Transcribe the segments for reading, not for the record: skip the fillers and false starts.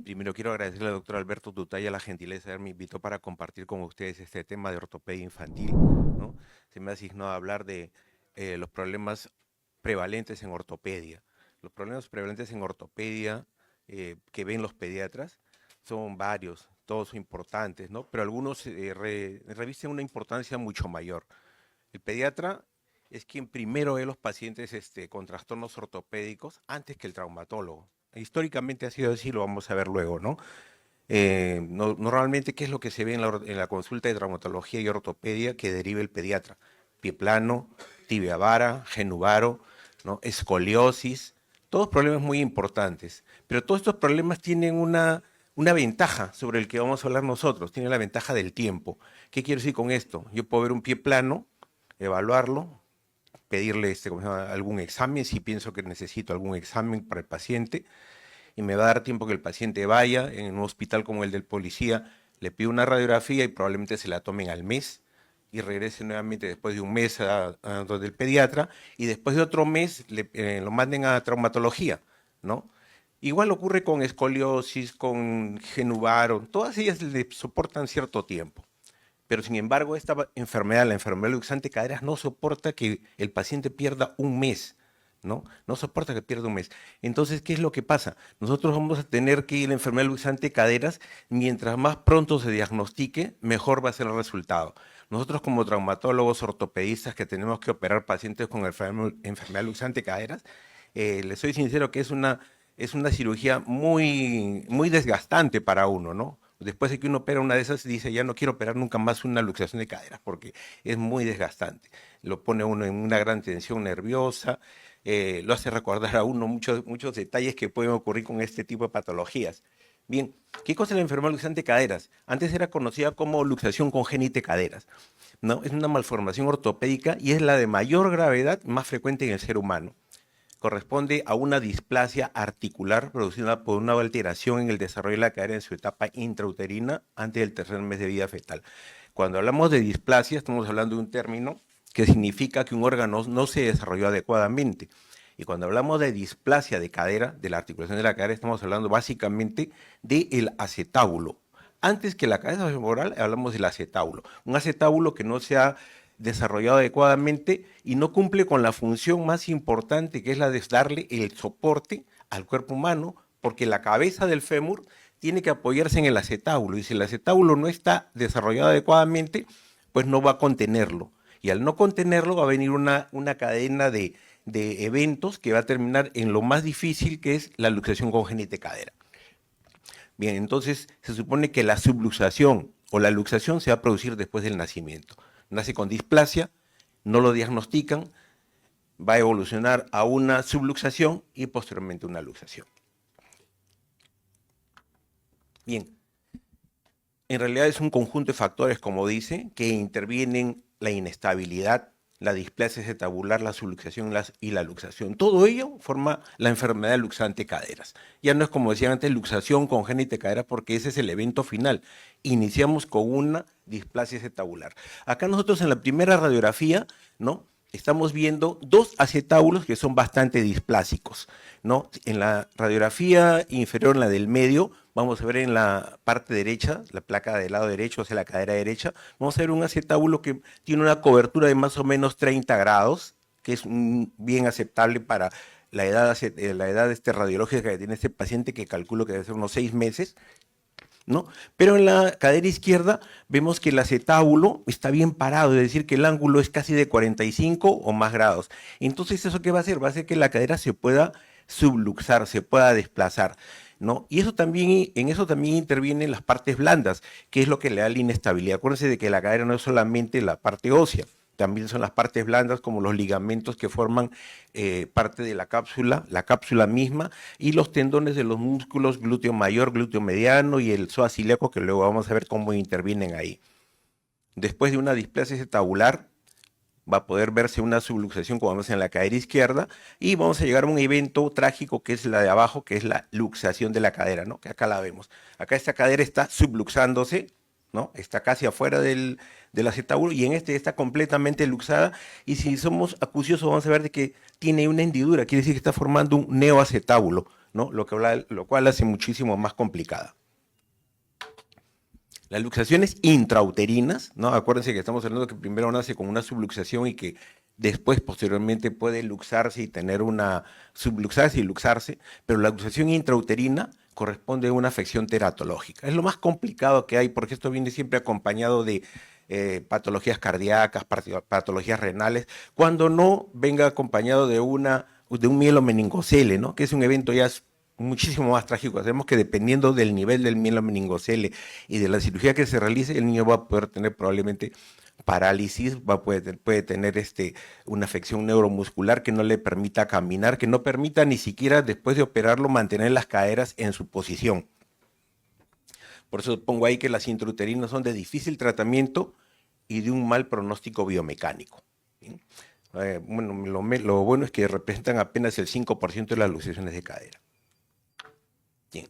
primero quiero agradecerle al doctor Alberto Tutaya la gentileza de haberme invitado para compartir con ustedes este tema de ortopedia infantil, ¿no? Se me ha asignado a hablar de los problemas prevalentes en ortopedia. Los problemas prevalentes en ortopedia que ven los pediatras son varios, todos son importantes, ¿no? Pero algunos revisten una importancia mucho mayor. El pediatra es quien primero ve los pacientes con trastornos ortopédicos antes que el traumatólogo. Históricamente ha sido así, lo vamos a ver luego, ¿no? Normalmente, ¿qué es lo que se ve en la consulta de traumatología y ortopedia que deriva el pediatra? Pie plano, tibia vara, genuvaro, ¿no? Escoliosis, todos problemas muy importantes. Pero todos estos problemas tienen una ventaja sobre el que vamos a hablar nosotros, tienen la ventaja del tiempo. ¿Qué quiero decir con esto? Yo puedo ver un pie plano, evaluarlo, pedirle ¿cómo se llama? Algún examen, si pienso que necesito algún examen para el paciente, y me va a dar tiempo que el paciente vaya en un hospital como el del policía, le pido una radiografía y probablemente se la tomen al mes y regrese nuevamente después de un mes a donde el pediatra y después de otro mes lo manden a traumatología, ¿no? Igual ocurre con escoliosis, con genuvaro, todas ellas le soportan cierto tiempo. Pero sin embargo, esta enfermedad, la enfermedad luxante caderas, no soporta que el paciente pierda un mes, ¿no? No soporta que pierda un mes. Entonces, ¿qué es lo que pasa? Nosotros vamos a tener que ir a la enfermedad luxante caderas, mientras más pronto se diagnostique, mejor va a ser el resultado. Nosotros como traumatólogos ortopedistas que tenemos que operar pacientes con enfermedad luxante caderas, les soy sincero que es una cirugía muy desgastante para uno, ¿no? Después de que uno opera una de esas, dice, ya no quiero operar nunca más una luxación de caderas porque es muy desgastante. Lo pone uno en una gran tensión nerviosa, lo hace recordar a uno muchos detalles que pueden ocurrir con este tipo de patologías. Bien, ¿qué cosa es la enfermedad luxante de caderas? Antes era conocida como luxación congénita de caderas, ¿no? Es una malformación ortopédica y es la de mayor gravedad, más frecuente en el ser humano. Corresponde a una displasia articular producida por una alteración en el desarrollo de la cadera en su etapa intrauterina antes del tercer mes de vida fetal. Cuando hablamos de displasia, estamos hablando de un término que significa que un órgano no se desarrolló adecuadamente. Y cuando hablamos de displasia de cadera, de la articulación de la cadera, estamos hablando básicamente del acetábulo. Antes que la cabeza femoral, hablamos del acetábulo. Un acetábulo que no se ha desarrollado adecuadamente y no cumple con la función más importante, que es la de darle el soporte al cuerpo humano, porque la cabeza del fémur tiene que apoyarse en el acetábulo, y si el acetábulo no está desarrollado adecuadamente, pues no va a contenerlo. Y al no contenerlo va a venir una cadena de eventos que va a terminar en lo más difícil, que es la luxación congénita de cadera. Bien, entonces se supone que la subluxación o la luxación se va a producir después del nacimiento. Nace con displasia, no lo diagnostican, va a evolucionar a una subluxación y posteriormente una luxación. Bien, en realidad es un conjunto de factores, como dice, que intervienen la inestabilidad, la displasia acetabular, la subluxación y la luxación. Todo ello forma la enfermedad luxante caderas. Ya no es como decía antes, luxación congénita de caderas, porque ese es el evento final. Iniciamos con una displasia acetabular. Acá nosotros en la primera radiografía, ¿no? Estamos viendo dos acetábulos que son bastante displásicos, ¿no? En la radiografía inferior, en la del medio, vamos a ver en la parte derecha, la placa del lado derecho, o sea, la cadera derecha, vamos a ver un acetábulo que tiene una cobertura de más o menos 30 grados, que es bien aceptable para la edad radiológica que tiene este paciente, que calculo que debe ser unos 6 meses, ¿no? Pero en la cadera izquierda vemos que el acetábulo está bien parado, es decir, que el ángulo es casi de 45 o más grados. Entonces, ¿eso qué va a hacer? Va a hacer que la cadera se pueda subluxar, se pueda desplazar, ¿no? Y eso también, en eso también intervienen las partes blandas, que es lo que le da la inestabilidad. Acuérdense de que la cadera no es solamente la parte ósea, también son las partes blandas como los ligamentos que forman parte de la cápsula misma, y los tendones de los músculos glúteo mayor, glúteo mediano y el psoas ilíaco, que luego vamos a ver cómo intervienen ahí. Después de una displasia acetabular, va a poder verse una subluxación como vemos en la cadera izquierda, y vamos a llegar a un evento trágico que es la de abajo, que es la luxación de la cadera, ¿no? Que acá la vemos. Acá esta cadera está subluxándose, ¿no? Está casi afuera del acetábulo y en este está completamente luxada. Y si somos acuciosos, vamos a ver de que tiene una hendidura, quiere decir que está formando un neoacetábulo, ¿no? Lo cual hace muchísimo más complicada. Las luxaciones intrauterinas, ¿no? Acuérdense que estamos hablando de que primero nace con una subluxación y que después, posteriormente, puede luxarse y tener una subluxarse y luxarse, pero la luxación intrauterina corresponde a una afección teratológica. Es lo más complicado que hay porque esto viene siempre acompañado de patologías cardíacas, patologías renales, cuando no venga acompañado de un mielomeningocele, ¿no? Que es un evento ya muchísimo más trágico. Sabemos que dependiendo del nivel del mielomeningocele y de la cirugía que se realice, el niño va a poder tener probablemente parálisis, puede tener una afección neuromuscular que no le permita caminar, que no permita ni siquiera después de operarlo mantener las caderas en su posición. Por eso pongo ahí que las intrauterinas son de difícil tratamiento y de un mal pronóstico biomecánico. Bueno, lo bueno es que representan apenas el 5% de las luxaciones de cadera. Bien.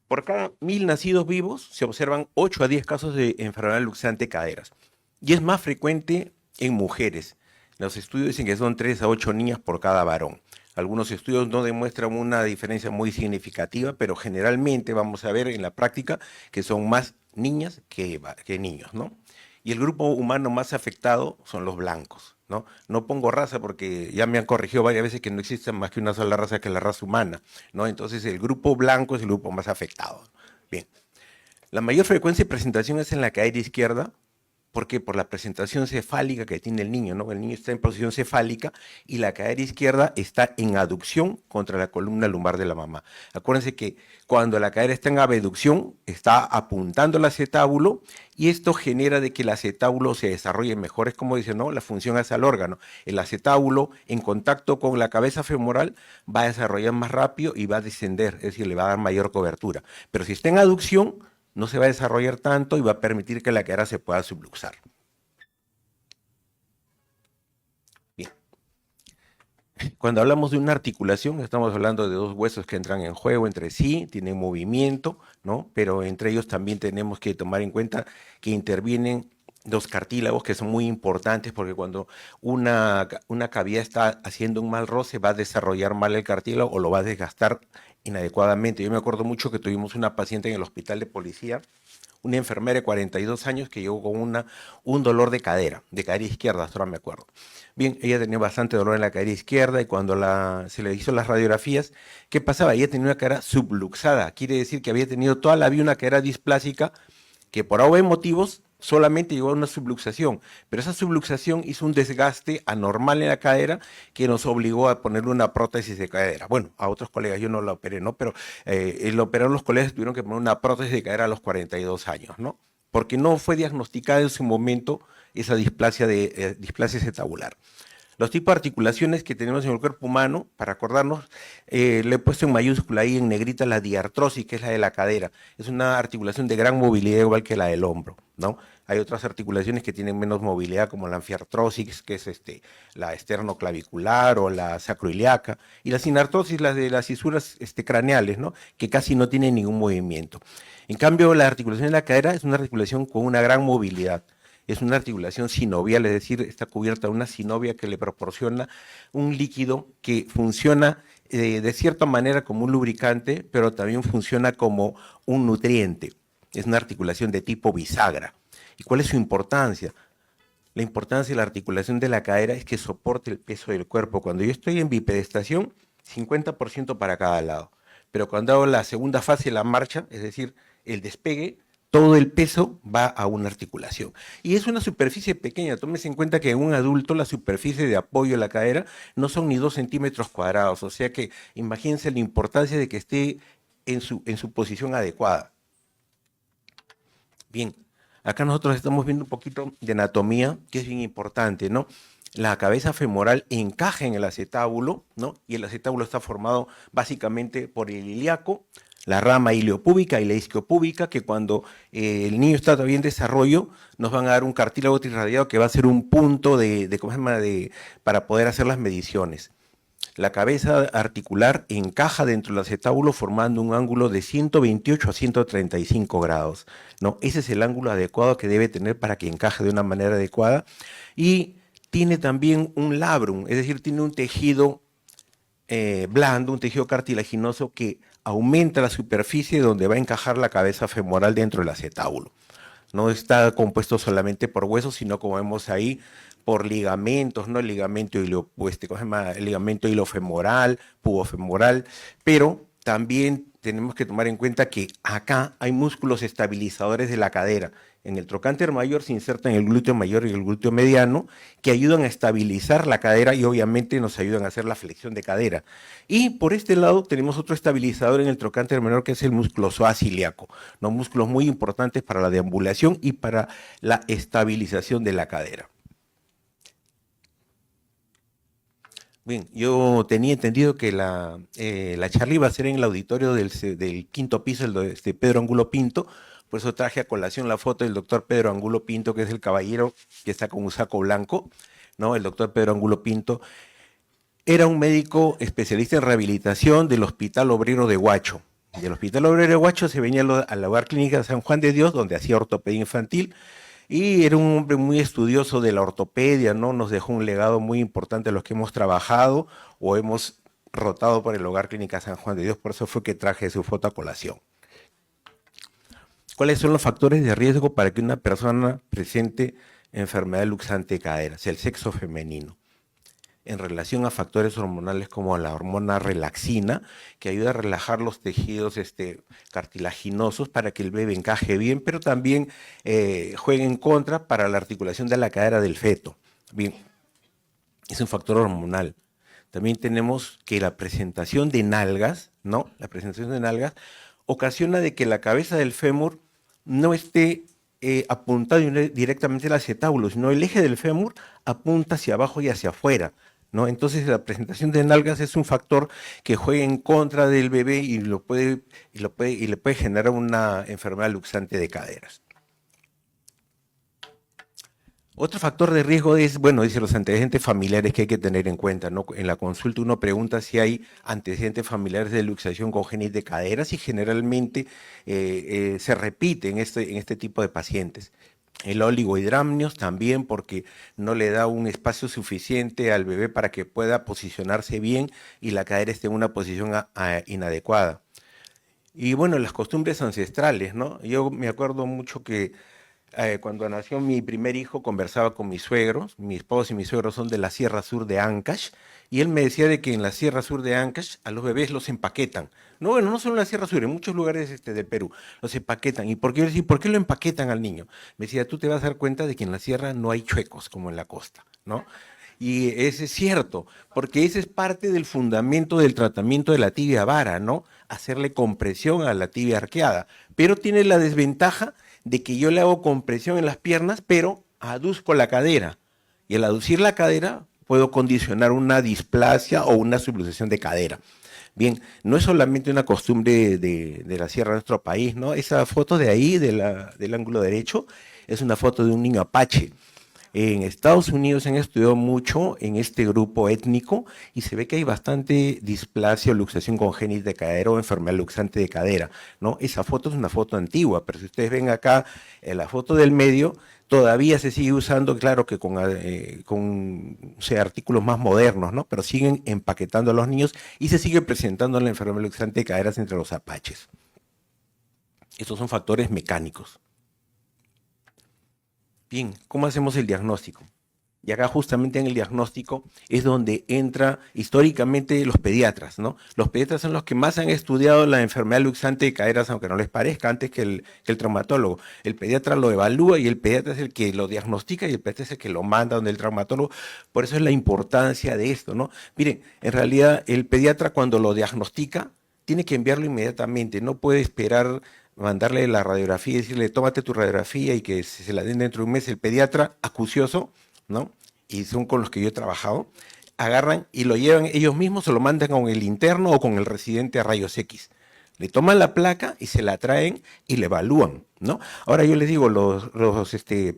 Por cada 1000 nacidos vivos se observan 8 a 10 casos de enfermedad luxante de caderas. Y es más frecuente en mujeres. Los estudios dicen que son 3 a 8 niñas por cada varón. Algunos estudios no demuestran una diferencia muy significativa, pero generalmente vamos a ver en la práctica que son más niñas que niños, ¿no? Y el grupo humano más afectado son los blancos, ¿no? No pongo raza porque ya me han corregido varias veces que no existe más que una sola raza, que la raza humana, ¿no? Entonces el grupo blanco es el grupo más afectado. Bien, la mayor frecuencia de presentación es en la cadera izquierda. ¿Por qué? Por la presentación cefálica que tiene el niño, ¿no? El niño está en posición cefálica y la cadera izquierda está en aducción contra la columna lumbar de la mamá. Acuérdense que cuando la cadera está en abducción, está apuntando al acetábulo y esto genera de que el acetábulo se desarrolle mejor. Es como dice, ¿no? La función hace al órgano. El acetábulo en contacto con la cabeza femoral va a desarrollar más rápido y va a descender, es decir, le va a dar mayor cobertura. Pero si está en aducción, no se va a desarrollar tanto y va a permitir que la cadera se pueda subluxar. Bien. Cuando hablamos de una articulación, estamos hablando de dos huesos que entran en juego entre sí, tienen movimiento, ¿no? Pero entre ellos también tenemos que tomar en cuenta que intervienen los cartílagos, que son muy importantes porque cuando una cavidad está haciendo un mal roce, va a desarrollar mal el cartílago o lo va a desgastar inadecuadamente. Yo me acuerdo mucho que tuvimos una paciente en el hospital de policía, una enfermera de 42 años que llegó con un dolor de cadera izquierda, hasta ahora me acuerdo. Bien, ella tenía bastante dolor en la cadera izquierda y cuando se le hizo las radiografías, ¿qué pasaba? Ella tenía una cadera subluxada, quiere decir que había tenido toda la vida una cadera displásica que por A motivos solamente llegó a una subluxación, pero esa subluxación hizo un desgaste anormal en la cadera que nos obligó a ponerle una prótesis de cadera. Bueno, a otros colegas, yo no la operé, ¿no? Pero lo operaron los colegas, tuvieron que poner una prótesis de cadera a los 42 años, ¿no? Porque no fue diagnosticada en su momento esa displasia acetabular. Los tipos de articulaciones que tenemos en el cuerpo humano, para acordarnos, le he puesto en mayúscula ahí en negrita la diartrosis, que es la de la cadera. Es una articulación de gran movilidad igual que la del hombro, ¿no? Hay otras articulaciones que tienen menos movilidad, como la anfiartrosis, que es la esternoclavicular o la sacroiliaca, y la sinartrosis, las de las fisuras craneales, ¿no? Que casi no tienen ningún movimiento. En cambio, la articulación de la cadera es una articulación con una gran movilidad. Es una articulación sinovial, es decir, está cubierta de una sinovia que le proporciona un líquido que funciona de cierta manera como un lubricante, pero también funciona como un nutriente. Es una articulación de tipo bisagra. ¿Y cuál es su importancia? La importancia de la articulación de la cadera es que soporte el peso del cuerpo. Cuando yo estoy en bipedestación, 50% para cada lado. Pero cuando hago la segunda fase de la marcha, es decir, el despegue, todo el peso va a una articulación. Y es una superficie pequeña. Tómese en cuenta que en un adulto la superficie de apoyo de la cadera no son ni 2 centímetros cuadrados. O sea que imagínense la importancia de que esté en su posición adecuada. Bien, acá nosotros estamos viendo un poquito de anatomía, que es bien importante, ¿no? La cabeza femoral encaja en el acetábulo, ¿no? Y el acetábulo está formado básicamente por el ilíaco, la rama iliopúbica y la isquiopúbica, que cuando el niño está todavía en desarrollo, nos van a dar un cartílago trirradiado que va a ser un punto ¿cómo se llama? Para poder hacer las mediciones. la cabeza articular encaja dentro del acetábulo formando un ángulo de 128 a 135 grados, ¿no? Ese es el ángulo adecuado que debe tener para que encaje de una manera adecuada. Y tiene también un labrum, es decir, tiene un tejido blando, un tejido cartilaginoso que aumenta la superficie donde va a encajar la cabeza femoral dentro del acetábulo. No está compuesto solamente por huesos, sino como vemos ahí, por ligamentos, ¿no? El ligamento el ligamento ilofemoral, pubofemoral, pero también tenemos que tomar en cuenta que acá hay músculos estabilizadores de la cadera. En el trocánter mayor se insertan el glúteo mayor y el glúteo mediano, que ayudan a estabilizar la cadera y obviamente nos ayudan a hacer la flexión de cadera. Y por este lado tenemos otro estabilizador en el trocánter menor, que es el músculo psoas ilíaco, ¿no? Músculos muy importantes para la deambulación y para la estabilización de la cadera. Bien, yo tenía entendido que la charla iba a ser en el auditorio del quinto piso, Pedro Angulo Pinto, por eso traje a colación la foto del doctor Pedro Angulo Pinto, que es el caballero que está con un saco blanco, ¿no? El doctor Pedro Angulo Pinto era un médico especialista en rehabilitación del Hospital Obrero de Huacho. Del Hospital Obrero de Huacho se venía al Hogar Clínica San Juan de Dios, donde hacía ortopedia infantil, y era un hombre muy estudioso de la ortopedia, ¿no? Nos dejó un legado muy importante a los que hemos trabajado o hemos rotado por el Hogar Clínica San Juan de Dios, por eso fue que traje su foto a colación. ¿Cuáles son los factores de riesgo para que una persona presente enfermedad luxante de cadera, sea el sexo femenino? En relación a factores hormonales como la hormona relaxina, que ayuda a relajar los tejidos cartilaginosos para que el bebé encaje bien, pero también juega en contra para la articulación de la cadera del feto. Bien, es un factor hormonal. También tenemos que la presentación de nalgas, ¿no? La presentación de nalgas ocasiona de que la cabeza del fémur no esté apuntado directamente al acetábulo, sino el eje del fémur apunta hacia abajo y hacia afuera, ¿no? Entonces la presentación de nalgas es un factor que juega en contra del bebé y le puede generar una enfermedad luxante de caderas. Otro factor de riesgo es, bueno, dice los antecedentes familiares que hay que tener en cuenta, ¿no? En la consulta uno pregunta si hay antecedentes familiares de luxación congénita de caderas y generalmente se repite en este tipo de pacientes. El oligohidramnios también, porque no le da un espacio suficiente al bebé para que pueda posicionarse bien y la cadera esté en una posición inadecuada. Y bueno, las costumbres ancestrales, ¿no? Yo me acuerdo mucho que cuando nació mi primer hijo conversaba con mis suegros, mi esposo y mis suegros son de la Sierra Sur de Ancash, y él me decía de que en la Sierra Sur de Ancash a los bebés los empaquetan. No, bueno, no solo en la Sierra Sur, en muchos lugares del Perú los empaquetan. ¿Y por qué? Yo decía, ¿por qué lo empaquetan al niño? Me decía, tú te vas a dar cuenta de que en la sierra no hay chuecos como en la costa, ¿no? Y ese es cierto, porque ese es parte del fundamento del tratamiento de la tibia vara, ¿no? Hacerle compresión a la tibia arqueada. Pero tiene la desventaja de que yo le hago compresión en las piernas, pero aduzco la cadera. Y al aducir la cadera, puedo condicionar una displasia o una subluxación de cadera. Bien, no es solamente una costumbre de la sierra de nuestro país, ¿no? Esa foto de ahí, del ángulo derecho, es una foto de un niño apache. En Estados Unidos se han estudiado mucho en este grupo étnico y se ve que hay bastante displasia o luxación congénita de cadera o enfermedad luxante de cadera, ¿no? Esa foto es una foto antigua, pero si ustedes ven acá la foto del medio, todavía se sigue usando, claro que con o sea, artículos más modernos, ¿no? Pero siguen empaquetando a los niños y se sigue presentando la enfermedad luxante de caderas entre los apaches. Estos son factores mecánicos. Bien, ¿cómo hacemos el diagnóstico? Y acá justamente en el diagnóstico es donde entra históricamente los pediatras, ¿no? Los pediatras son los que más han estudiado la enfermedad luxante de caderas, aunque no les parezca, antes que el traumatólogo. El pediatra lo evalúa y el pediatra es el que lo diagnostica y el pediatra es el que lo manda donde el traumatólogo. Por eso es la importancia de esto, ¿no? Miren, en realidad el pediatra cuando lo diagnostica tiene que enviarlo inmediatamente, no puede esperar mandarle la radiografía y decirle, tómate tu radiografía y que se la den dentro de un mes. El pediatra acucioso, ¿no? Y son con los que yo he trabajado, agarran y lo llevan ellos mismos, se lo mandan con el interno o con el residente a rayos X. Le toman la placa y se la traen y le evalúan, ¿no? Ahora yo les digo, los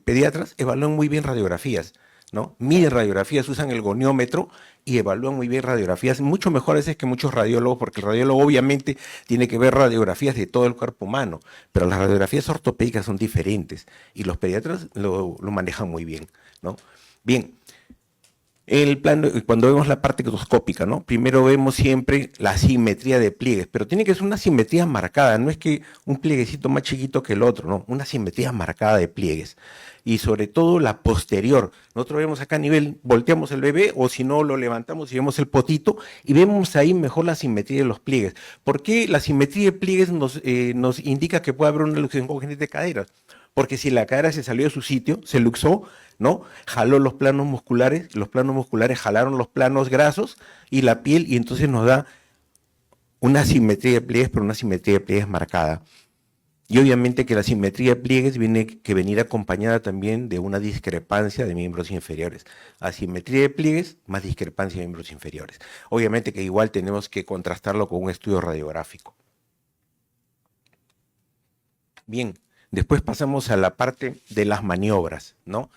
pediatras evalúan muy bien radiografías, ¿no? Miden radiografías, usan el goniómetro y evalúan muy bien radiografías, mucho mejor a veces que muchos radiólogos, porque el radiólogo obviamente tiene que ver radiografías de todo el cuerpo humano, pero las radiografías ortopédicas son diferentes y los pediatras lo manejan muy bien, ¿no? Bien, el plano, cuando vemos la parte ectoscópica, ¿no? Primero vemos siempre la simetría de pliegues, pero tiene que ser una simetría marcada, no es que un plieguecito más chiquito que el otro, ¿no? Una simetría marcada de pliegues. Y sobre todo la posterior. Nosotros vemos acá a nivel, volteamos el bebé o si no lo levantamos y vemos el potito y vemos ahí mejor la simetría de los pliegues. ¿Por qué la simetría de pliegues nos indica que puede haber una luxación congénita de caderas? Porque si la cadera se salió de su sitio, se luxó, ¿no? Jaló los planos musculares jalaron los planos grasos y la piel, y entonces nos da una simetría de pliegues, pero una simetría de pliegues marcada. Y obviamente que la simetría de pliegues viene que venir acompañada también de una discrepancia de miembros inferiores. Asimetría de pliegues más discrepancia de miembros inferiores. Obviamente que igual tenemos que contrastarlo con un estudio radiográfico. Bien, después pasamos a la parte de las maniobras, ¿no?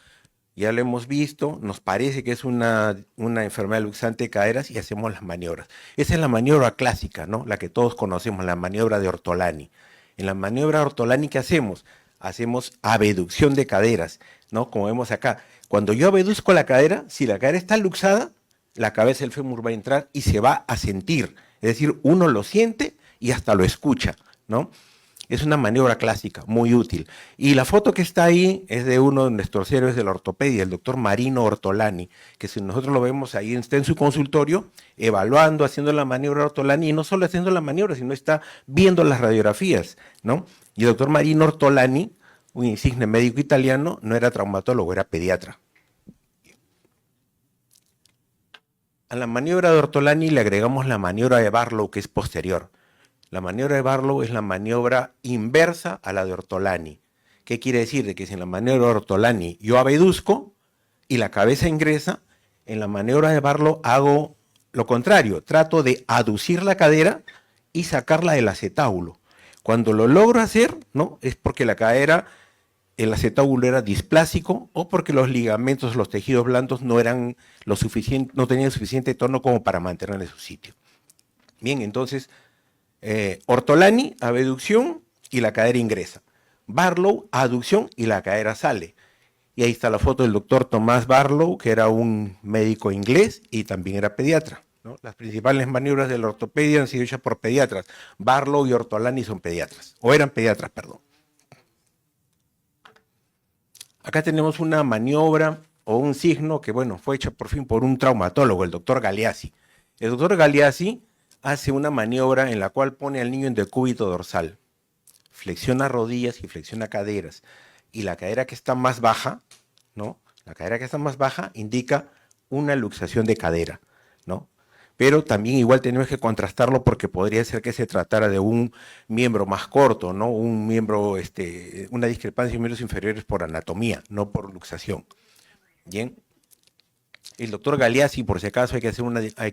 Ya lo hemos visto, nos parece que es una enfermedad luxante de caderas y hacemos las maniobras. Esa es la maniobra clásica, ¿no? La que todos conocemos, la maniobra de Ortolani. En la maniobra de Ortolani, ¿qué hacemos? Hacemos abducción de caderas, ¿no? Como vemos acá. Cuando yo abduzco la cadera, si la cadera está luxada, la cabeza del fémur va a entrar y se va a sentir. Es decir, uno lo siente y hasta lo escucha, ¿no? Es una maniobra clásica, muy útil. Y la foto que está ahí es de uno de nuestros héroes de la ortopedia, el doctor Marino Ortolani, que si nosotros lo vemos ahí, está en su consultorio, evaluando, haciendo la maniobra Ortolani, y no solo haciendo la maniobra, sino está viendo las radiografías, ¿no? Y el doctor Marino Ortolani, un insigne médico italiano, no era traumatólogo, era pediatra. A la maniobra de Ortolani le agregamos la maniobra de Barlow, que es posterior. La maniobra de Barlow es la maniobra inversa a la de Ortolani. ¿Qué quiere decir? De que si en la maniobra de Ortolani yo abduzco y la cabeza ingresa, en la maniobra de Barlow hago lo contrario, trato de aducir la cadera y sacarla del acetábulo. Cuando lo logro hacer, ¿no? Es porque la cadera, el acetábulo era displásico o porque los ligamentos, los tejidos blandos no eran lo suficiente, no tenían suficiente tono como para mantener en su sitio. Bien, entonces Ortolani, abducción y la cadera ingresa. Barlow, aducción y la cadera sale. Y ahí está la foto del doctor Tomás Barlow, que era un médico inglés y también era pediatra, ¿no? Las principales maniobras de la ortopedia han sido hechas por pediatras. Barlow y Ortolani son pediatras, o eran pediatras, perdón. Acá tenemos una maniobra o un signo que, bueno, fue hecha por fin por un traumatólogo, el doctor Galeazzi. El doctor Galeazzi hace una maniobra en la cual pone al niño en decúbito dorsal, flexiona rodillas y flexiona caderas, y la cadera que está más baja, ¿no? La cadera que está más baja indica una luxación de cadera, ¿no? Pero también igual tenemos que contrastarlo porque podría ser que se tratara de un miembro más corto, ¿no? Un miembro, una discrepancia de miembros inferiores por anatomía, no por luxación. Bien. El doctor Galeazzi, por si acaso, hay que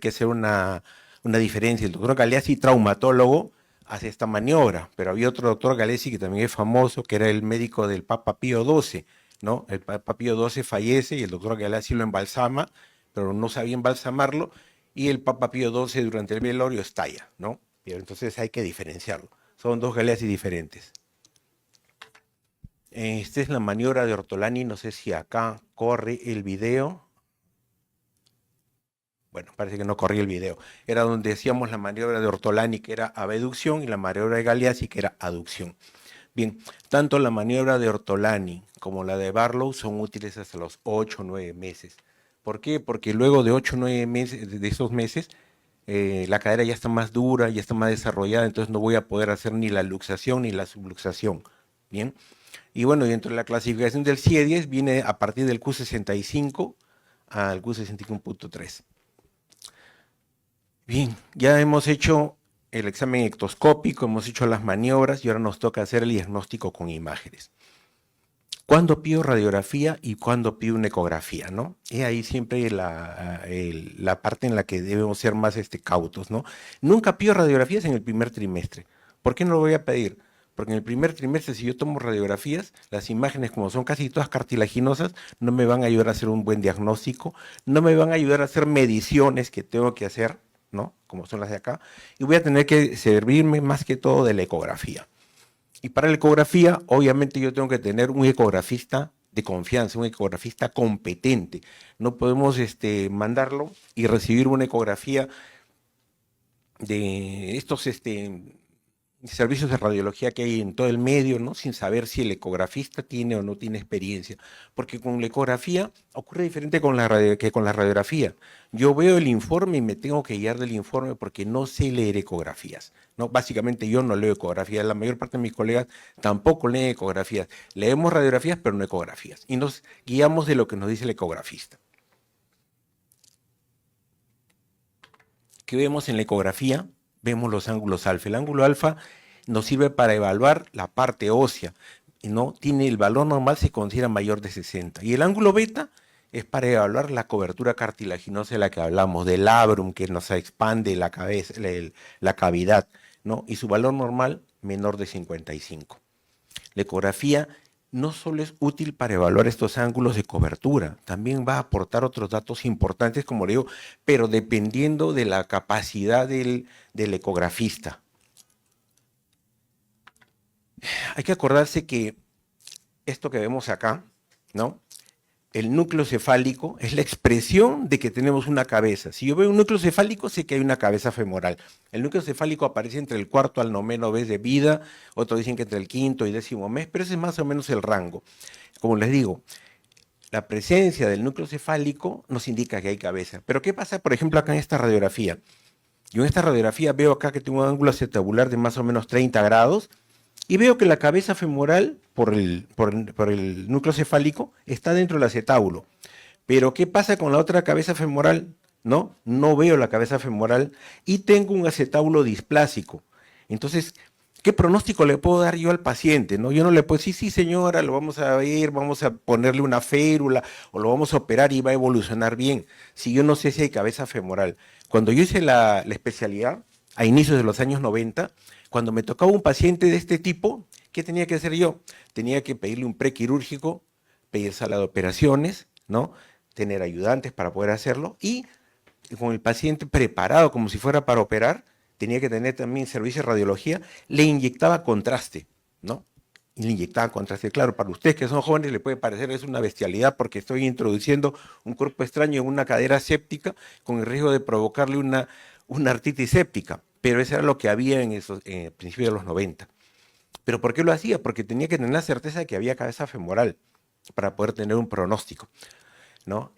hacer una diferencia. El doctor Galeazzi, traumatólogo, hace esta maniobra, pero había otro doctor Galeazzi que también es famoso, que era el médico del Papa Pío XII, ¿no? El Papa Pío XII fallece y el doctor Galeazzi lo embalsama, pero no sabía embalsamarlo, y el Papa Pío XII durante el velorio estalla, ¿no? Y entonces hay que diferenciarlo. Son dos Galeazzi diferentes. Esta es la maniobra de Ortolani, no sé si acá corre el video. Bueno, parece que no corría el video. Era donde decíamos la maniobra de Ortolani, que era abducción, y la maniobra de Galeazzi, que era aducción. Bien, tanto la maniobra de Ortolani como la de Barlow son útiles hasta los 8 o 9 meses. ¿Por qué? Porque luego de 8 o 9 meses, de esos meses, la cadera ya está más dura, ya está más desarrollada, entonces no voy a poder hacer ni la luxación ni la subluxación. Bien, y bueno, dentro de la clasificación del CIE-10 viene a partir del Q65 al Q65.3. Bien, ya hemos hecho el examen ectoscópico, hemos hecho las maniobras y ahora nos toca hacer el diagnóstico con imágenes. ¿Cuándo pido radiografía y cuándo pido una ecografía, no? Y ahí siempre la parte en la que debemos ser más cautos, ¿no? Nunca pido radiografías en el primer trimestre. ¿Por qué no lo voy a pedir? porque en el primer trimestre, si yo tomo radiografías, las imágenes, como son casi todas cartilaginosas, no me van a ayudar a hacer un buen diagnóstico, no me van a ayudar a hacer mediciones que tengo que hacer, ¿no? Como son las de acá, y voy a tener que servirme más que todo de la ecografía. Y para la ecografía, obviamente yo tengo que tener un ecografista de confianza, un ecografista competente. No podemos mandarlo y recibir una ecografía de estos servicios de radiología que hay en todo el medio, ¿no? Sin saber si el ecografista tiene o no tiene experiencia. Porque con la ecografía ocurre diferente que con la radiografía. Yo veo el informe y me tengo que guiar del informe porque no sé leer ecografías, ¿no? Básicamente yo no leo ecografías, la mayor parte de mis colegas tampoco leen ecografías. Leemos radiografías, pero no ecografías. Y nos guiamos de lo que nos dice el ecografista. ¿Qué vemos en la ecografía? Vemos los ángulos alfa. El ángulo alfa nos sirve para evaluar la parte ósea, ¿no? Tiene el valor normal, se considera mayor de 60. Y el ángulo beta es para evaluar la cobertura cartilaginosa de la que hablamos, del labrum, que nos expande la cabeza, la cavidad, ¿no? Y su valor normal menor de 55. La ecografía no solo es útil para evaluar estos ángulos de cobertura, también va a aportar otros datos importantes, como le digo, pero dependiendo de la capacidad del ecografista. Hay que acordarse que esto que vemos acá, ¿no? El núcleo cefálico es la expresión de que tenemos una cabeza. Si yo veo un núcleo cefálico, sé que hay una cabeza femoral. El núcleo cefálico aparece entre el cuarto al noveno mes de vida, otros dicen que entre el quinto y 10º mes, pero ese es más o menos el rango. Como les digo, la presencia del núcleo cefálico nos indica que hay cabeza. Pero ¿qué pasa, por ejemplo, acá en esta radiografía? Yo en esta radiografía veo acá que tengo un ángulo acetabular de más o menos 30 grados, y veo que la cabeza femoral, por el núcleo cefálico, está dentro del acetábulo. Pero ¿qué pasa con la otra cabeza femoral? No veo la cabeza femoral y tengo un acetábulo displásico. Entonces, ¿qué pronóstico le puedo dar yo al paciente? Yo no le puedo decir, sí señora, lo vamos a ver, vamos a ponerle una férula o lo vamos a operar y va a evolucionar bien. Si yo no sé si hay cabeza femoral. Cuando yo hice la especialidad, a inicios de los años 90, cuando me tocaba un paciente de este tipo, ¿qué tenía que hacer yo? Tenía que pedirle un prequirúrgico, pedir sala de operaciones, ¿no? Tener ayudantes para poder hacerlo y con el paciente preparado como si fuera para operar, tenía que tener también servicio de radiología, le inyectaba contraste, ¿no? Y le inyectaba contraste. Claro, para ustedes que son jóvenes le puede parecer es una bestialidad porque estoy introduciendo un cuerpo extraño en una cadera séptica con el riesgo de provocarle una artritis séptica, pero eso era lo que había en principios de los 90. ¿Pero por qué lo hacía? Porque tenía que tener la certeza de que había cabeza femoral para poder tener un pronóstico, ¿no?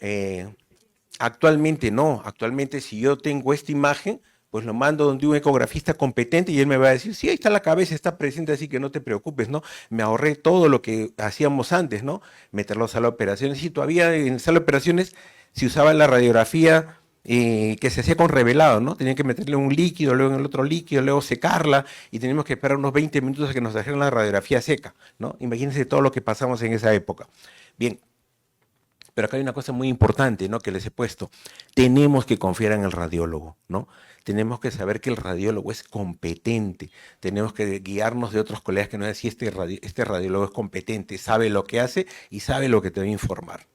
Actualmente no, actualmente si yo tengo esta imagen, pues lo mando donde un ecografista competente y él me va a decir, sí, ahí está la cabeza, está presente, así que no te preocupes, ¿no? Me ahorré todo lo que hacíamos antes, ¿no? Meterlo a sala de operaciones y todavía en sala de operaciones se usaba la radiografía que se hacía con revelado, ¿no? Tenían que meterle un líquido, luego en el otro líquido, luego secarla y teníamos que esperar unos 20 minutos a que nos trajeran la radiografía seca, ¿no? Imagínense todo lo que pasamos en esa época. Bien, pero acá hay una cosa muy importante, ¿no? Que les he puesto. Tenemos que confiar en el radiólogo, ¿no? Tenemos que saber que el radiólogo es competente. Tenemos que guiarnos de otros colegas que nos dicen si este radiólogo es competente, sabe lo que hace y sabe lo que te va a informar.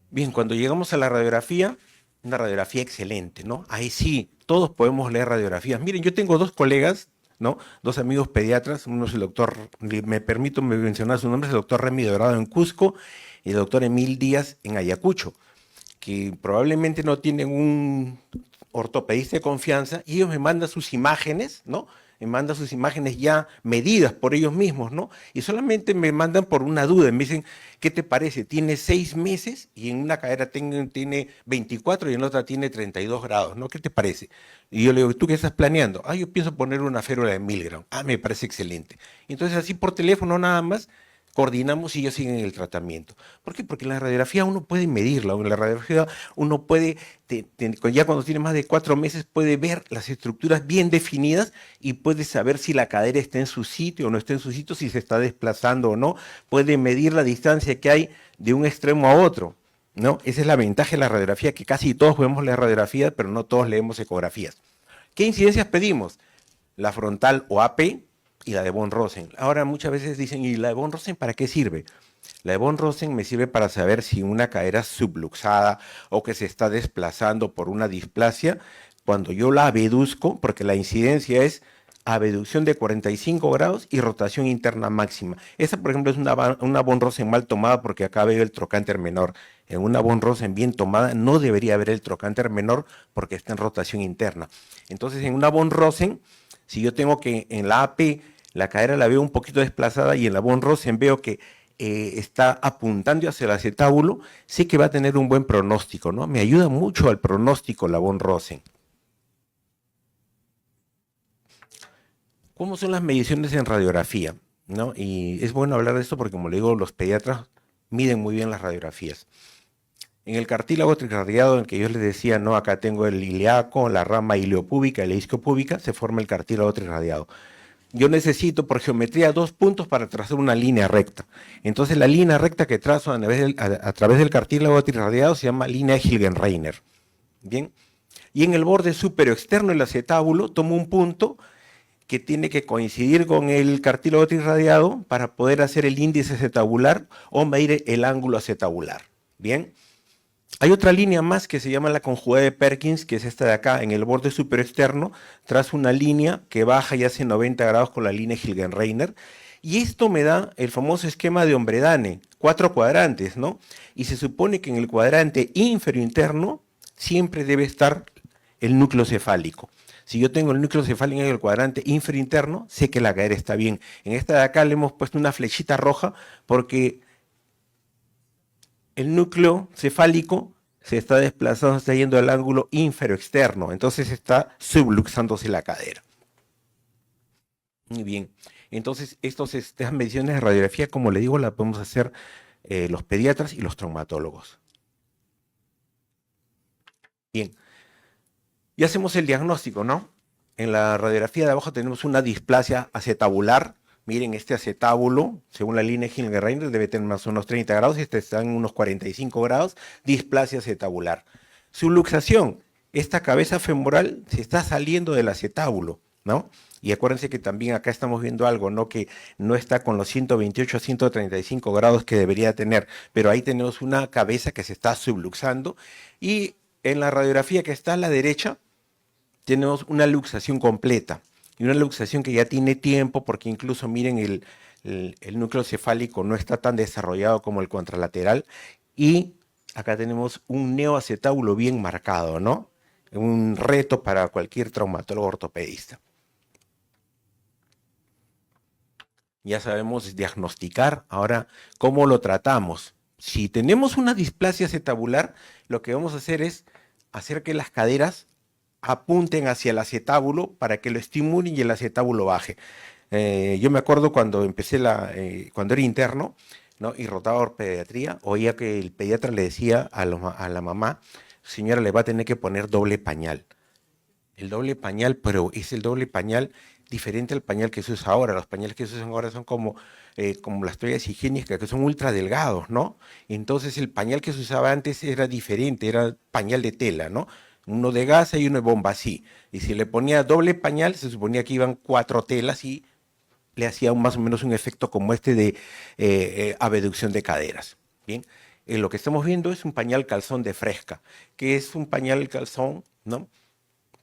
Bien, cuando llegamos a la radiografía, una radiografía excelente, ¿no? Ahí sí, todos podemos leer radiografías. Miren, yo tengo dos colegas, ¿no? Dos amigos pediatras, uno es el doctor, me permito mencionar su nombre, es el doctor Remy Dorado en Cusco y el doctor Emil Díaz en Ayacucho, que probablemente no tienen un ortopedista de confianza y ellos me mandan sus imágenes, ¿no? Me mandan sus imágenes ya medidas por ellos mismos, ¿no? Y solamente me mandan por una duda, me dicen, ¿qué te parece? Tiene 6 meses y en una cadera tiene 24 y en la otra tiene 32 grados, ¿no? ¿Qué te parece? Y yo le digo, ¿tú qué estás planeando? Yo pienso poner una férula de Milgram. Me parece excelente. Entonces así por teléfono nada más, coordinamos y ellos siguen el tratamiento. ¿Por qué? Porque la radiografía uno puede medirla, en la radiografía uno puede, ya cuando tiene más de 4 meses, puede ver las estructuras bien definidas y puede saber si la cadera está en su sitio o no está en su sitio, si se está desplazando o no, puede medir la distancia que hay de un extremo a otro, ¿no? Esa es la ventaja de la radiografía, que casi todos podemos leer radiografías, pero no todos leemos ecografías. ¿Qué incidencias pedimos? La frontal o AP y la de von Rosen. Ahora muchas veces dicen, ¿y la de von Rosen para qué sirve? La de von Rosen me sirve para saber si una cadera subluxada o que se está desplazando por una displasia, cuando yo la abeduzco, porque la incidencia es abducción de 45 grados y rotación interna máxima. Esa, por ejemplo, es una von Rosen mal tomada porque acá veo el trocánter menor. En una von Rosen bien tomada no debería haber el trocánter menor porque está en rotación interna. Entonces, en una von Rosen, si yo tengo que en la AP la cadera la veo un poquito desplazada y en la von Rosen veo que está apuntando hacia el acetábulo, sé que va a tener un buen pronóstico, ¿no? Me ayuda mucho al pronóstico la von Rosen. ¿Cómo son las mediciones en radiografía? ¿No? Y es bueno hablar de esto porque, como le digo, los pediatras miden muy bien las radiografías. En el cartílago tricraniano, en el que yo les decía, no, acá tengo el ilíaco, la rama iliopúbica y la isquiopúbica, se forma el cartílago tricraniano. Yo necesito por geometría 2 puntos para trazar una línea recta. Entonces la línea recta que trazo a través del cartílago tricraniano se llama línea Hilgenreiner. Bien. Y en el borde superior externo del acetábulo tomo un punto que tiene que coincidir con el cartílago tricraniano para poder hacer el índice acetabular o medir el ángulo acetabular. Bien. Hay otra línea más que se llama la conjugada de Perkins, que es esta de acá, en el borde superior externo, trazo una línea que baja y hace 90 grados con la línea Hilgenreiner, y esto me da el famoso esquema de Ombredane, 4 cuadrantes, ¿no? Y se supone que en el cuadrante inferior interno siempre debe estar el núcleo cefálico. Si yo tengo el núcleo cefálico en el cuadrante inferior interno, sé que la cadera está bien. En esta de acá le hemos puesto una flechita roja porque el núcleo cefálico se está desplazando, está yendo al ángulo inferior externo, entonces está subluxándose la cadera. Muy bien, entonces estas mediciones de radiografía, como le digo, las podemos hacer los pediatras y los traumatólogos. Bien, y hacemos el diagnóstico, ¿no? En la radiografía de abajo tenemos una displasia acetabular. Miren, este acetábulo, según la línea Hilgenreiner, debe tener más o menos 30 grados, este está en unos 45 grados, displasia acetabular. Subluxación, esta cabeza femoral se está saliendo del acetábulo, ¿no? Y acuérdense que también acá estamos viendo algo, ¿no? Que no está con los 128 a 135 grados que debería tener, pero ahí tenemos una cabeza que se está subluxando y en la radiografía que está a la derecha tenemos una luxación completa y una luxación que ya tiene tiempo porque incluso miren el núcleo cefálico no está tan desarrollado como el contralateral y acá tenemos un neoacetábulo bien marcado, ¿no? Un reto para cualquier traumatólogo ortopedista. Ya sabemos diagnosticar, ahora, ¿cómo lo tratamos? Si tenemos una displasia acetabular, lo que vamos a hacer es hacer que las caderas apunten hacia el acetábulo para que lo estimulen y el acetábulo baje. Yo me acuerdo cuando empecé cuando era interno, ¿no? Y rotaba por pediatría, oía que el pediatra le decía a la mamá, señora, le va a tener que poner doble pañal. El doble pañal, pero es el doble pañal diferente al pañal que se usa ahora. Los pañales que se usan ahora son como las toallas higiénicas, que son ultra delgados, ¿no? Entonces el pañal que se usaba antes era diferente, era pañal de tela, ¿no? Uno de gasa y uno de bomba, así. Y si le ponía doble pañal, se suponía que iban 4 telas y le hacía más o menos un efecto como este de abducción de caderas. Bien, lo que estamos viendo es un pañal calzón de Fresca, que es un pañal calzón, ¿no?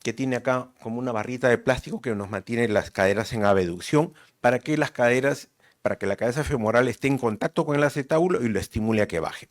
Que tiene acá como una barrita de plástico que nos mantiene las caderas en abducción para que la cabeza femoral esté en contacto con el acetábulo y lo estimule a que baje.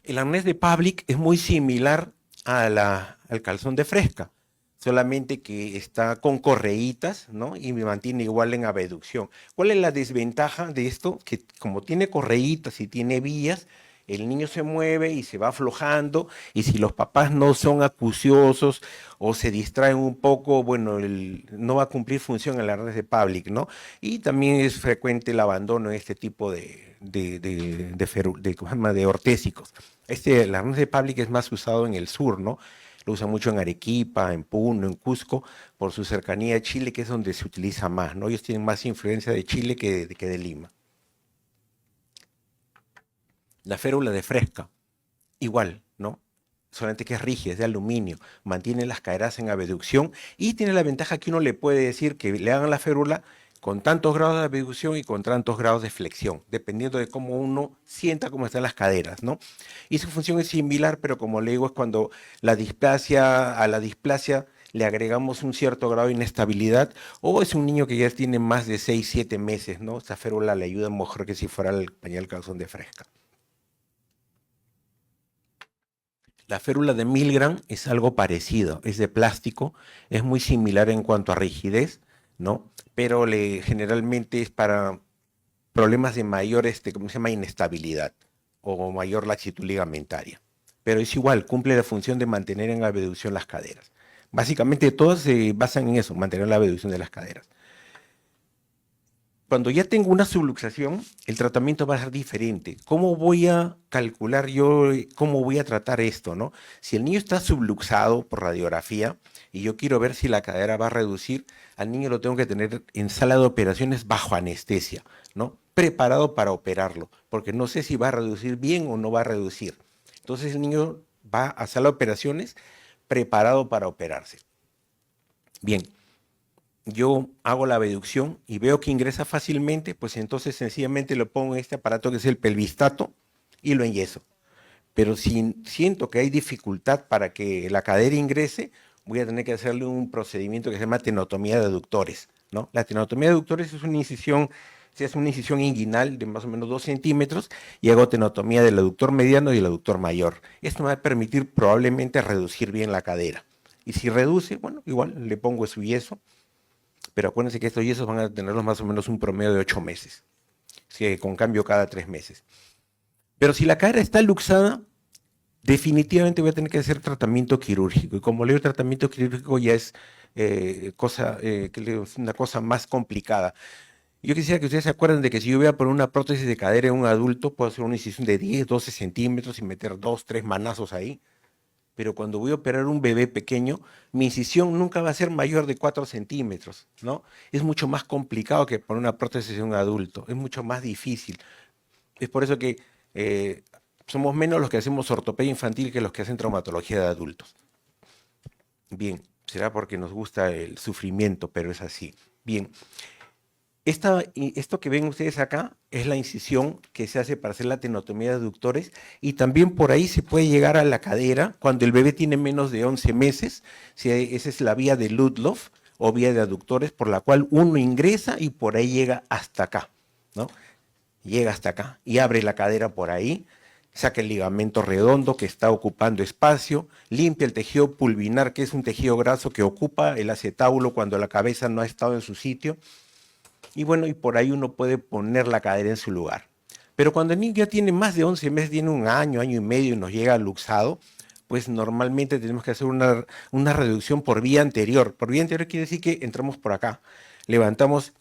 El arnés de Pavlik es muy similar al calzón de Fresca, solamente que está con correitas, ¿no? Y me mantiene igual en abducción. ¿Cuál es la desventaja de esto? Que como tiene correitas y tiene vías, el niño se mueve y se va aflojando, y si los papás no son acuciosos o se distraen un poco, bueno, no va a cumplir función el arnés de Pavlik, ¿no? Y también es frecuente el abandono en este tipo ¿cómo se llama? De ortésicos. El arnés de Pavlik es más usado en el sur, ¿no? Lo usan mucho en Arequipa, en Puno, en Cusco, por su cercanía a Chile, que es donde se utiliza más, ¿no? Ellos tienen más influencia de Chile que de Lima. La férula de Fresca, igual, ¿no? solamente que es rígida, es de aluminio, mantiene las caderas en abducción y tiene la ventaja que uno le puede decir que le hagan la férula con tantos grados de abducción y con tantos grados de flexión, dependiendo de cómo uno sienta cómo están las caderas, ¿no? Y su función es similar, pero como le digo, es cuando a la displasia le agregamos un cierto grado de inestabilidad, o es un niño que ya tiene más de 6, 7 meses, ¿no? Esta férula le ayuda mejor que si fuera el pañal calzón de fresca. La férula de Milgram es algo parecido, es de plástico, es muy similar en cuanto a rigidez, ¿no? Pero generalmente es para problemas de mayor, ¿cómo se llama? Inestabilidad o mayor laxitud ligamentaria. Pero es igual, cumple la función de mantener en abducción las caderas. Básicamente todas se basan en eso, mantener la abducción de las caderas. Cuando ya tengo una subluxación, el tratamiento va a ser diferente. ¿Cómo voy a calcular yo, cómo voy a tratar esto, no? Si el niño está subluxado por radiografía y yo quiero ver si la cadera va a reducir, al niño lo tengo que tener en sala de operaciones bajo anestesia, ¿no? Preparado para operarlo, porque no sé si va a reducir bien o no va a reducir. Entonces el niño va a sala de operaciones preparado para operarse. Bien, yo hago la abducción y veo que ingresa fácilmente, pues entonces sencillamente lo pongo en este aparato que es el pelvistato y lo enyeso. Pero si siento que hay dificultad para que la cadera ingrese, voy a tener que hacerle un procedimiento que se llama tenotomía de aductores, ¿no? La tenotomía de aductores es una incisión, se hace una incisión inguinal de más o menos 2 centímetros y hago tenotomía del aductor mediano y el aductor mayor. Esto me va a permitir probablemente reducir bien la cadera. Y si reduce, bueno, igual le pongo su yeso, pero acuérdense que estos yesos van a tenerlos más o menos un promedio de 8 meses, con cambio cada 3 meses. Pero si la cadera está luxada, definitivamente voy a tener que hacer tratamiento quirúrgico. Y como le digo, el tratamiento quirúrgico ya es una cosa más complicada. Yo quisiera que ustedes se acuerden de que si yo voy a poner una prótesis de cadera en un adulto, puedo hacer una incisión de 10, 12 centímetros y meter 2, 3 manazos ahí. Pero cuando voy a operar un bebé pequeño, mi incisión nunca va a ser mayor de 4 centímetros, ¿no? Es mucho más complicado que poner una prótesis en un adulto, es mucho más difícil. Es por eso que somos menos los que hacemos ortopedia infantil que los que hacen traumatología de adultos. Bien, será porque nos gusta el sufrimiento, pero es así. Bien, esto que ven ustedes acá es la incisión que se hace para hacer la tenotomía de aductores y también por ahí se puede llegar a la cadera cuando el bebé tiene menos de 11 meses. Esa es la vía de Ludlow o vía de aductores por la cual uno ingresa y por ahí llega hasta acá, ¿no? Llega hasta acá y abre la cadera por ahí, saca el ligamento redondo que está ocupando espacio, limpia el tejido pulvinar, que es un tejido graso que ocupa el acetábulo cuando la cabeza no ha estado en su sitio. Y bueno, y por ahí uno puede poner la cadera en su lugar. Pero cuando el niño ya tiene más de 11 meses, tiene un año, año y medio y nos llega luxado, pues normalmente tenemos que hacer una reducción por vía anterior. Por vía anterior quiere decir que entramos por acá, levantamos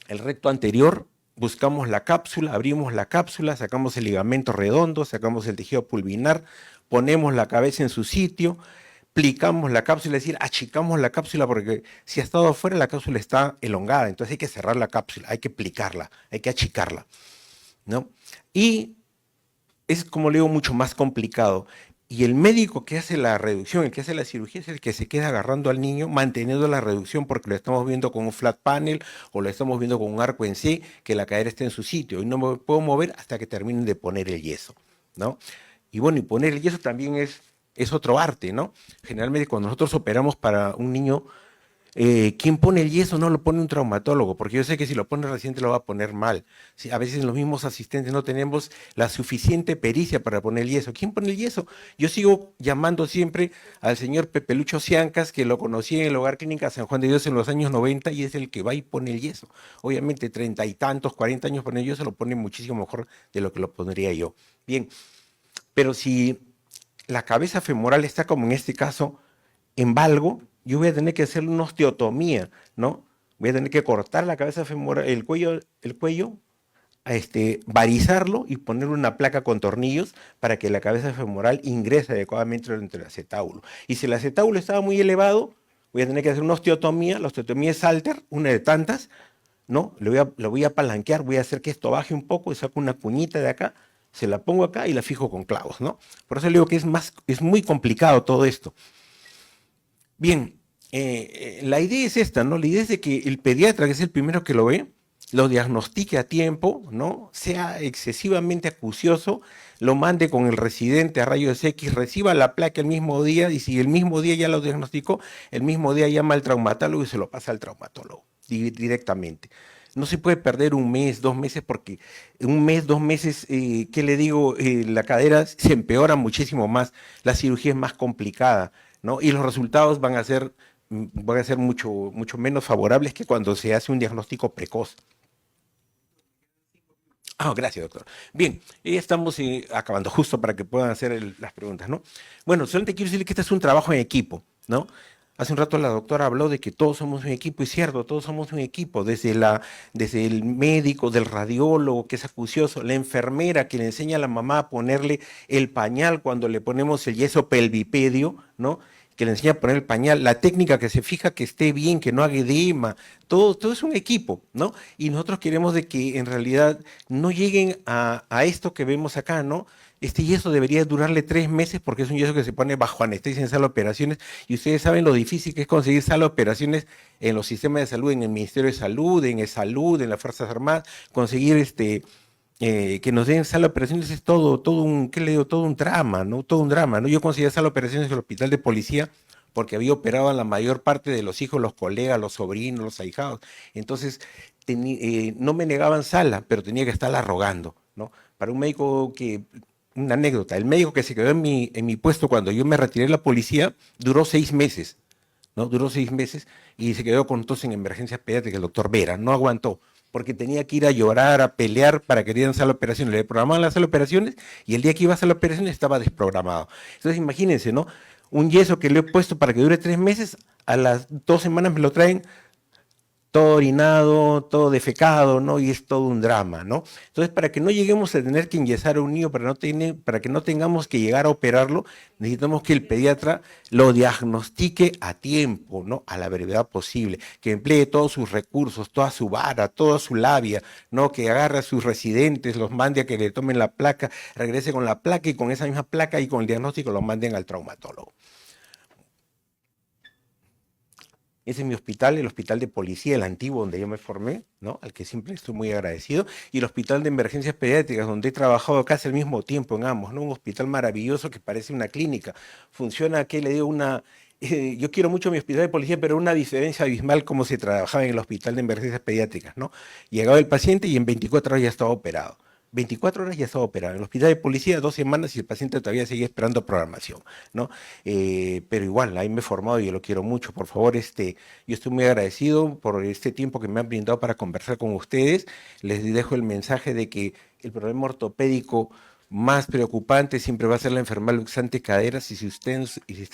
el recto anterior, buscamos la cápsula, abrimos la cápsula, sacamos el ligamento redondo, sacamos el tejido pulvinar, ponemos la cabeza en su sitio, plicamos la cápsula, es decir, achicamos la cápsula porque si ha estado afuera la cápsula está elongada, entonces hay que cerrar la cápsula, hay que plicarla, hay que achicarla, ¿no? Y es, como le digo, mucho más complicado. Y el médico que hace la reducción, el que hace la cirugía, es el que se queda agarrando al niño, manteniendo la reducción, porque lo estamos viendo con un flat panel o lo estamos viendo con un arco en sí, que la cadera esté en su sitio. Y no me puedo mover hasta que terminen de poner el yeso, ¿no? Y bueno, y poner el yeso también es otro arte, ¿no? Generalmente cuando nosotros operamos para un niño, ¿quién pone el yeso? No lo pone un traumatólogo, porque yo sé que si lo pone reciente lo va a poner mal. Sí, a veces los mismos asistentes no tenemos la suficiente pericia para poner el yeso. ¿Quién pone el yeso? Yo sigo llamando siempre al señor Pepe Lucho Ciancas, que lo conocí en el Hogar Clínica San Juan de Dios en los años 90 y es el que va y pone el yeso. Obviamente 30 y tantos, 40 años pone el yeso, lo pone muchísimo mejor de lo que lo pondría yo. Bien, pero si la cabeza femoral está como en este caso en valgo, yo voy a tener que hacer una osteotomía, ¿no? Voy a tener que cortar la cabeza femoral, el cuello, varizarlo y ponerle una placa con tornillos para que la cabeza femoral ingrese adecuadamente dentro del acetábulo. Y si el acetábulo estaba muy elevado, voy a tener que hacer una osteotomía, la osteotomía es Salter, una de tantas, ¿no? Lo voy a palanquear, voy a hacer que esto baje un poco y saco una cuñita de acá, se la pongo acá y la fijo con clavos, ¿no? Por eso le digo que es muy complicado todo esto. Bien, la idea es esta, ¿no? La idea es de que el pediatra, que es el primero que lo ve, lo diagnostique a tiempo, ¿no? Sea excesivamente acucioso, lo mande con el residente a rayos X, reciba la placa el mismo día y si el mismo día ya lo diagnosticó, el mismo día llama al traumatólogo y se lo pasa al traumatólogo directamente. No se puede perder un mes, 2 meses, porque un mes, 2 meses, ¿qué le digo? La cadera se empeora muchísimo más, la cirugía es más complicada, ¿no? Y los resultados van a ser mucho menos favorables que cuando se hace un diagnóstico precoz. Ah, gracias, doctor. Bien, ya estamos acabando justo para que puedan hacer las preguntas, ¿no? Bueno, solamente quiero decirle que este es un trabajo en equipo, ¿no? Hace un rato la doctora habló de que todos somos un equipo, y es cierto, todos somos un equipo, desde el médico, del radiólogo, que es acucioso, la enfermera que le enseña a la mamá a ponerle el pañal cuando le ponemos el yeso pelvipedio, ¿no? Que le enseña a poner el pañal, la técnica que se fija que esté bien, que no haga edema, todo es un equipo, ¿no? Y nosotros queremos de que en realidad no lleguen a esto que vemos acá, ¿no? Este yeso debería durarle 3 meses porque es un yeso que se pone bajo anestesia en sala de operaciones y ustedes saben lo difícil que es conseguir sala de operaciones en los sistemas de salud, en el Ministerio de Salud, en E-Salud, en las Fuerzas Armadas, conseguir que nos den sala de operaciones es todo un, ¿qué le digo? Todo un drama, ¿no? Todo un drama, ¿no? Yo conseguí sala de operaciones en el hospital de policía porque había operado a la mayor parte de los hijos, los colegas, los sobrinos, los ahijados. Entonces, no me negaban sala, pero tenía que estarla rogando, ¿no? Para un médico una anécdota, el médico que se quedó en mi puesto cuando yo me retiré de la policía duró 6 meses, ¿no? Duró 6 meses y se quedó con tos en emergencias pediátricas, el doctor Vera, no aguantó, porque tenía que ir a llorar, a pelear para que dieran sala de operaciones. Le programaban la sala de operaciones y el día que iba a sala de operaciones estaba desprogramado. Entonces imagínense, ¿no? Un yeso que le he puesto para que dure 3 meses, a las 2 semanas me lo traen todo orinado, todo defecado, ¿no? Y es todo un drama, ¿no? Entonces, para que no lleguemos a tener que enyesar a un niño, para que no tengamos que llegar a operarlo, necesitamos que el pediatra lo diagnostique a tiempo, ¿no? A la brevedad posible, que emplee todos sus recursos, toda su vara, toda su labia, ¿no? Que agarre a sus residentes, los mande a que le tomen la placa, regrese con la placa y con esa misma placa y con el diagnóstico lo manden al traumatólogo. Ese es mi hospital, el hospital de policía, el antiguo donde yo me formé, ¿no? Al que siempre estoy muy agradecido, y el hospital de emergencias pediátricas, donde he trabajado casi al mismo tiempo en ambos, ¿no? Un hospital maravilloso que parece una clínica. Funciona, ¿qué le digo? Yo quiero mucho mi hospital de policía, pero una diferencia abismal como se trabajaba en el hospital de emergencias pediátricas, ¿no? Llegaba el paciente y en 24 horas ya estaba operado. 24 horas ya estaba operado. En el hospital de policía 2 semanas y el paciente todavía sigue esperando programación, ¿no? Pero igual, ahí me he formado y yo lo quiero mucho. Por favor, yo estoy muy agradecido por este tiempo que me han brindado para conversar con ustedes. Les dejo el mensaje de que el problema ortopédico más preocupante siempre va a ser la enfermedad luxante caderas y si está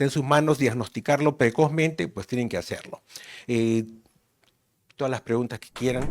en sus manos diagnosticarlo precozmente, pues tienen que hacerlo. Todas las preguntas que quieran.